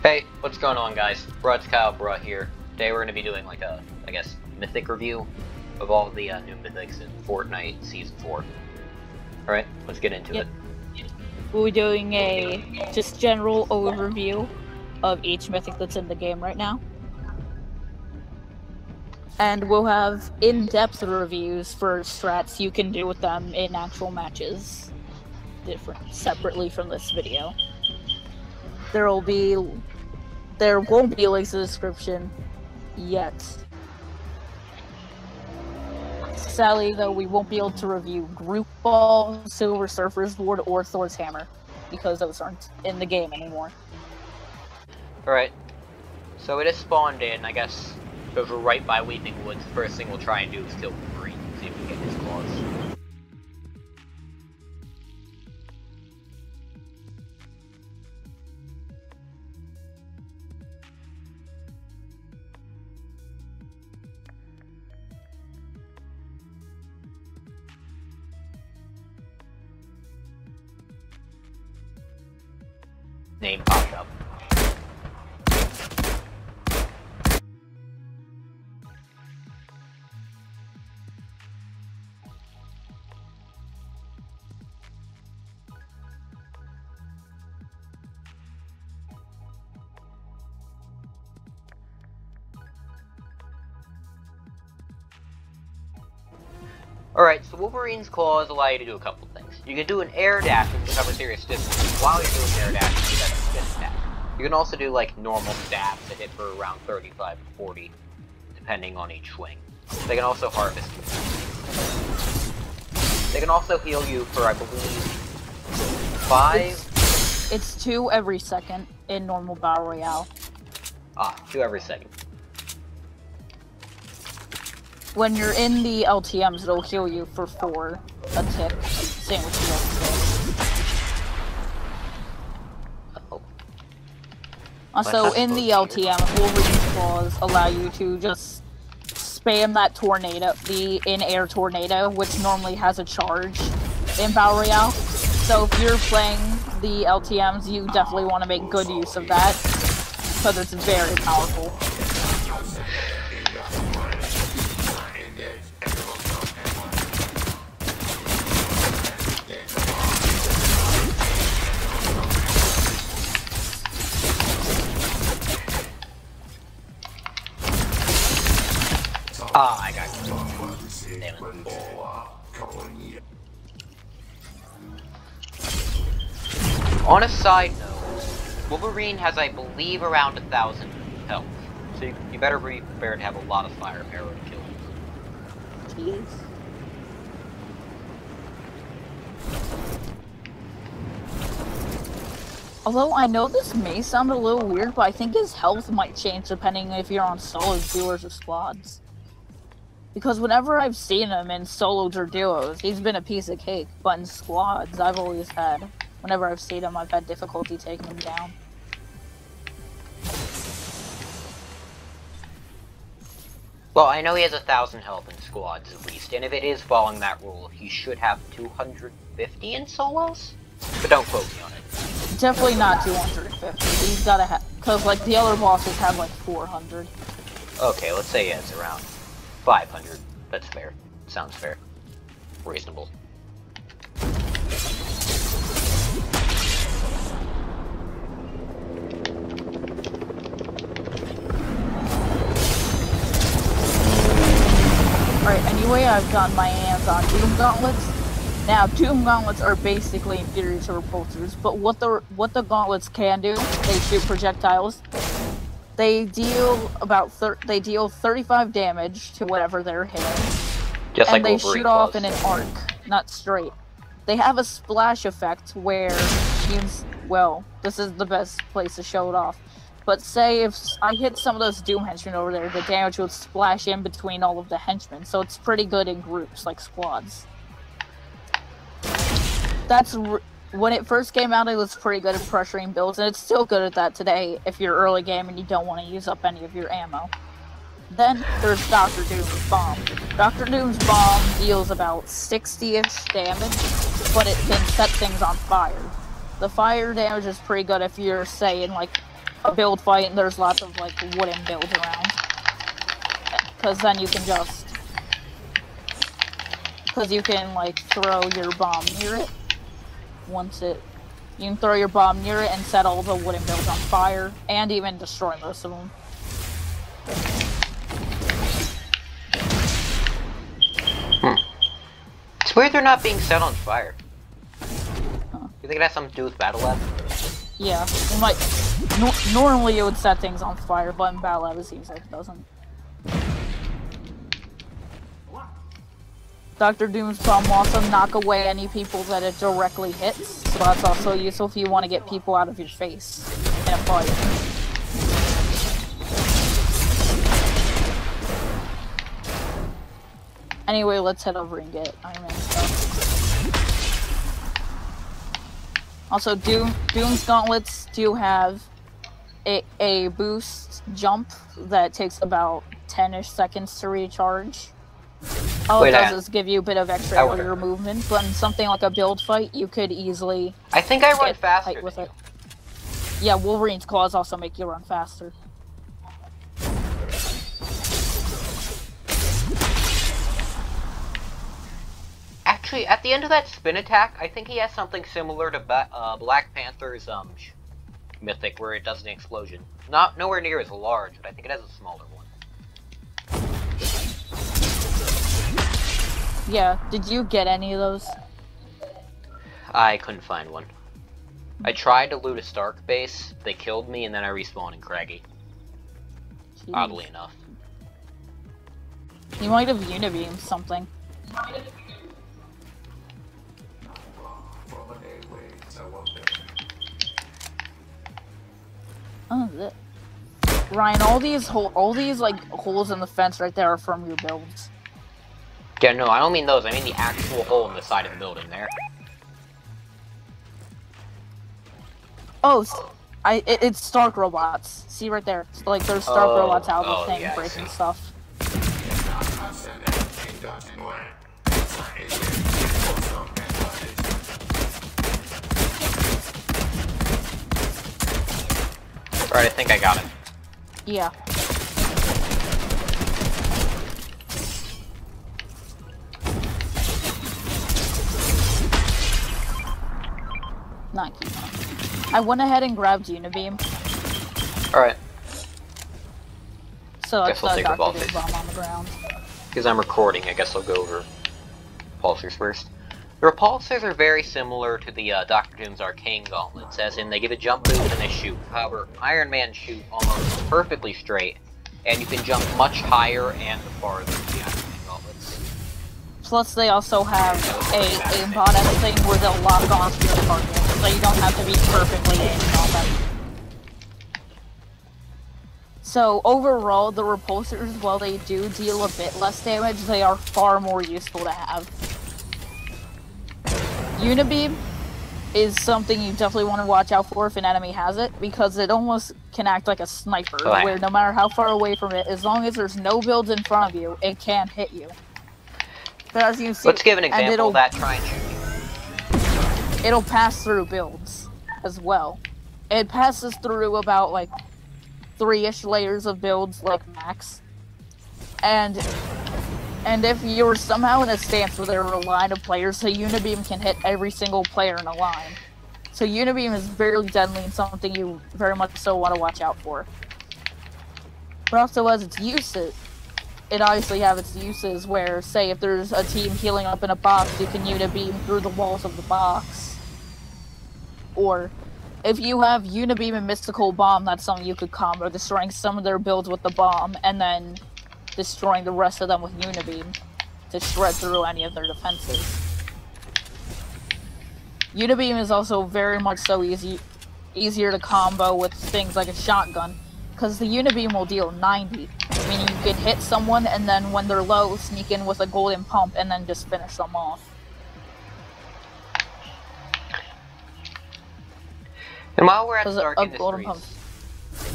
Hey, what's going on, guys? Bruhitskylebruh here. Today we're going to be doing like a, I guess, mythic review of all the new mythics in Fortnite Season 4. Alright, let's get into it. We'll be doing a just general overview of each mythic that's in the game right now. And we'll have in-depth reviews for strats you can do with them in actual matches. Separately from this video. There won't be links in the description yet. Sadly, though, we won't be able to review Group Ball, Silver Surfer's Board, or Thor's Hammer, because those aren't in the game anymore. Alright, so it is spawned in, I guess, over right by Weeping Woods. The first thing we'll try and do is kill Wolverine, see if we can get his claws. Name popped up. Alright, so Wolverine's claws allow you to do a couple things. You can do an air dash and cover serious distance. While you're doing air dash, you can spin attack. You can also do like normal stabs that hit for around 35 to 40, depending on each swing. They can also harvest you. They can also heal you for, I believe, 5? It's 2 every second in normal Battle Royale. Ah, 2 every second. When you're in the LTMs, it'll heal you for 4 a tick. Same with the Oh. Also, in the LTM, Wolverine's claws allow you to just spam that tornado, the in-air tornado, which normally has a charge in Battle Royale. So if you're playing the LTMs, you definitely want to make good use of that, because it's very powerful. Ah, I got you. Damn it. On a side note, Wolverine has, I believe, around 1,000 health. So you better be prepared to have a lot of fire arrow to kill him. Jeez. Although I know this may sound a little weird, but I think his health might change depending if you're on solos, duos, or squads. Because whenever I've seen him in solos or duos, he's been a piece of cake. But in squads, whenever I've seen him, I've had difficulty taking him down. Well, I know he has 1,000 health in squads at least, and if it is following that rule, he should have 250 in solos? But don't quote me on it. Definitely not 250. He's gotta have, cause like the other bosses have like 400. Okay, let's say he has around 500. That's fair. Sounds fair. Reasonable. Alright, anyway, I've gotten my hands on Doom Gauntlets. Now, Doom Gauntlets are basically inferior to Repulsors, but what the Gauntlets can do, they shoot projectiles. They deal 35 damage to whatever they're hitting. Just and like they shoot off in an arc, not straight. They have a splash effect where, well, this is the best place to show it off. But say if I hit some of those Doom henchmen over there, the damage would splash in between all of the henchmen, so it's pretty good in groups, like squads. When it first came out, it was pretty good at pressuring builds, and it's still good at that today if you're early game and you don't want to use up any of your ammo. Then there's Dr. Doom's Bomb. Dr. Doom's Bomb deals about 60-ish damage, but it can set things on fire. The fire damage is pretty good if you're, say, in like a build fight and there's lots of like wooden builds around. Because then you can just... Because you can like throw your bomb near it. Once it... You can throw your bomb near it and set all the wooden builds on fire. And even destroy most of them. It's weird they're not being set on fire. You think it has something to do with Battle Lab? Yeah, it might. Normally it would set things on fire, but in Battle Lab it seems like it doesn't. Dr. Doom's bomb will also knock away any people that it directly hits, so that's also useful if you want to get people out of your face in a fight. Anyway, let's head over and get Iron Man stuff. Also, Doom's Gauntlets do have a boost jump that takes about 10-ish seconds to recharge. All it does is give you a bit of extra area movement, but in something like a build fight, you could easily... I think I run faster with it. Yeah, Wolverine's claws also make you run faster. Actually, at the end of that spin attack, I think he has something similar to Black Panther's Mythic, where it does an explosion. Nowhere near as large, but I think it has a smaller one. Yeah, did you get any of those? I couldn't find one. I tried to loot a Stark base, they killed me, and then I respawned in Craggy. Jeez. Oddly enough. You might have unibeamed something. Oh, that. Ryan, all these like holes in the fence right there are from your builds. Yeah, no, I don't mean those. I mean the actual hole in the side of the building there. Oh, it's Stark robots. See right there, like there's Stark robots out of the thing, yeah, breaking stuff. Alright, I think I got it. Yeah. Not keep on. I went ahead and grabbed Unibeam. Alright. So guess we'll take Dr. Doom's bomb on the ground. Because I'm recording, I guess I'll go over Repulsors first. The Repulsors are very similar to the Dr. Doom's Arcane Gauntlets, as in they give a jump boost and they shoot. However, Iron Man shoot almost perfectly straight, and you can jump much higher and farther than the Iron Man Gauntlets. Plus, they also have a aimbot thing where they'll lock onto your target, so you don't have to be perfectly aiming on them. So, overall, the Repulsors, while they do deal a bit less damage, they are far more useful to have. Unibeam is something you definitely want to watch out for if an enemy has it, because it almost can act like a sniper, where no matter how far away from it, as long as there's no builds in front of you, it can hit you. But as you see, let's give an example of that try and shoot. It'll pass through builds as well. It passes through about like 3-ish layers of builds, like max. And if you're somehow in a stance where there are a line of players, so Unibeam can hit every single player in a line. So Unibeam is very deadly and something you very much so want to watch out for. But also has its uses. It obviously have its uses where, say, if there's a team healing up in a box, you can Unibeam through the walls of the box. Or, if you have Unibeam and Mystical Bomb, that's something you could combo, destroying some of their builds with the bomb, and then destroying the rest of them with Unibeam to shred through any of their defenses. Unibeam is also very much so easier to combo with things like a shotgun, because the Unibeam will deal 90, meaning you can hit someone and then when they're low, sneak in with a golden pump and then just finish them off. And while we're at Stark Industries,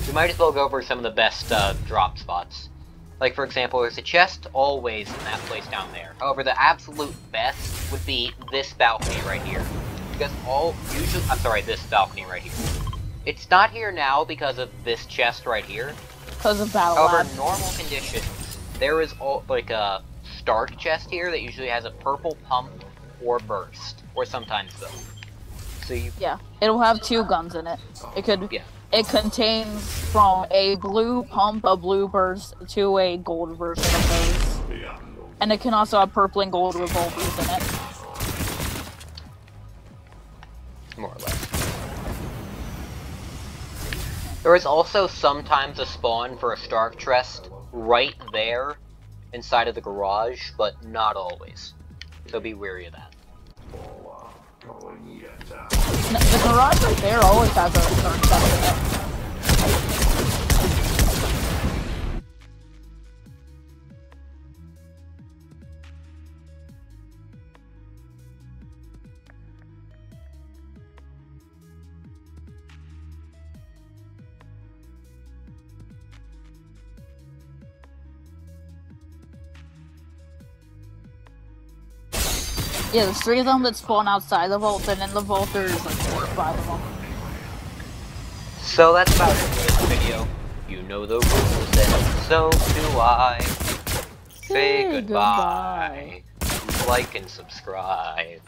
we might as well go over some of the best drop spots. Like, for example, there's a chest always in that place down there. However, the absolute best would be this balcony right here. Because this balcony right here. It's not here now because of this chest right here. Because of battle However, lab. in normal conditions, there is like a Stark chest here that usually has a purple pump or burst, or sometimes both. So you Yeah, it'll have 2 guns in it. yeah. It contains from a blue pump, a blue burst, to a gold version of those. And it can also have purple and gold revolvers in it. More or less. There is also sometimes a spawn for a Stark chest right there inside of the garage, but not always. So be wary of that. The garage right there always has a Stark chest in it. Yeah, there's 3 of them that spawn outside the vault, and in the vault there's like 4 or 5 of them. So that's about it for this video. You know the rules, and so do I. Say goodbye. Like and subscribe.